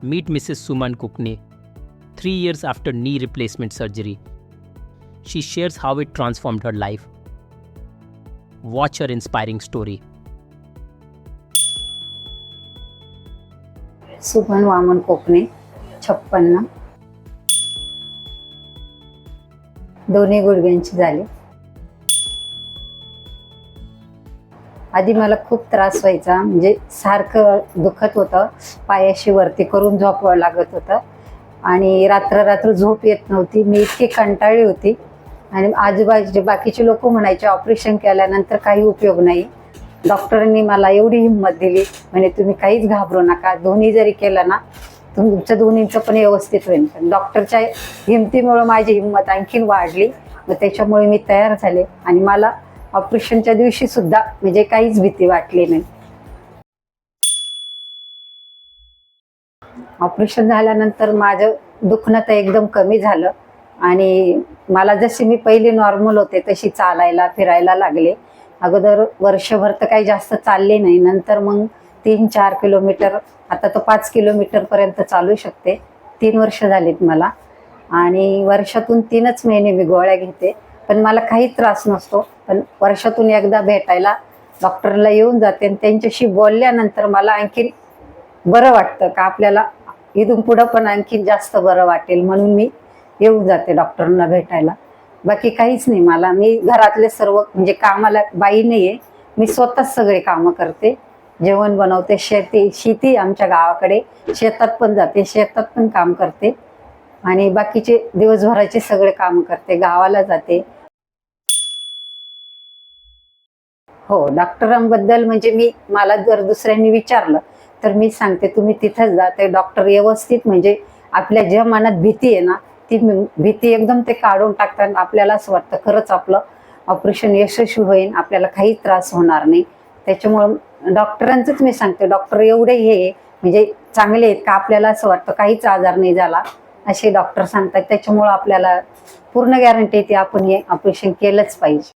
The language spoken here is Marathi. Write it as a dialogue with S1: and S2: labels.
S1: Meet Mrs. Suman Kukne, 3 years after knee replacement surgery. She shares how it transformed her life. Watch her inspiring story.
S2: Suman Vaman कोकणे 56 दोन्ही गुडघ्यांची झाली. आधी मला खूप त्रास व्हायचा, म्हणजे सारखं दुखत होतं, पायाशी वरती करून झोपावं लागत होतं आणि रात्र झोप येत नव्हती. मी इतकी कंटाळली होती आणि आजूबाजूचे बाकीचे लोक म्हणायचे ऑपरेशन केल्यानंतर काही उपयोग नाही. डॉक्टरांनी मला एवढी हिंमत दिली, म्हणजे तुम्ही काहीच घाबरू नका, दोन्ही जरी केलं ना तुमचं दोन्हीचं पण व्यवस्थित होईल. डॉक्टरच्या हिमतीमुळे माझी हिंमत आणखीन वाढली. मग त्याच्यामुळे मी तयार झाले आणि मला ऑपरेशनच्या दिवशी सुद्धा म्हणजे काहीच भीती वाटली नाही. ऑपरेशन झाल्यानंतर माझं दुखणं तर एकदम कमी झालं आणि मला जशी मी पहिली नॉर्मल होते तशी चालायला फिरायला लागले. अगोदर वर्षभर तर काही जास्त चालले नाही, नंतर मग 3-4 किलोमीटर, आता तर 5 किलोमीटर पर्यंत चालू शकते. 3 वर्ष झालीत मला आणि वर्षातून 3च महिने मी गोळ्या घेते, पण मला काही त्रास नसतो. पण वर्षातून एकदा भेटायला डॉक्टरला येऊन जाते आणि त्यांच्याशी बोलल्यानंतर मला आणखी बरं वाटतं का आपल्याला इथून पुढं पण आणखी जास्त बरं वाटेल, म्हणून मी येऊन जाते डॉक्टरांना भेटायला. बाकी काहीच नाही मला. मी घरातले सर्व म्हणजे कामाला बाई नाही आहे, मी स्वतःच सगळे कामं करते. जेवण बनवते, शेती आमच्या गावाकडे, शेतात पण जाते, शेतात पण काम करते आणि बाकीचे दिवसभराचे सगळे काम करते, गावाला जाते. हो, डॉक्टरांबद्दल म्हणजे मला जर दुसऱ्यांनी विचारलं तर मी सांगते तुम्ही तिथंच जा, ते डॉक्टर व्यवस्थित म्हणजे आपल्या ज्या मनात भीती आहे ना ती भीती एकदम ते काढून टाकतात. आपल्याला असं वाटतं खरंच आपलं ऑपरेशन यशस्वी होईल, आपल्याला काही त्रास होणार नाही. त्याच्यामुळं डॉक्टरांचंच मी सांगते, डॉक्टर एवढे हे म्हणजे चांगले आहेत का आपल्याला असं वाटतं काहीच आजार नाही झाला असे डॉक्टर सांगतात. त्याच्यामुळं आपल्याला पूर्ण गॅरंटी येते आपण हे ऑपरेशन केलंच पाहिजे.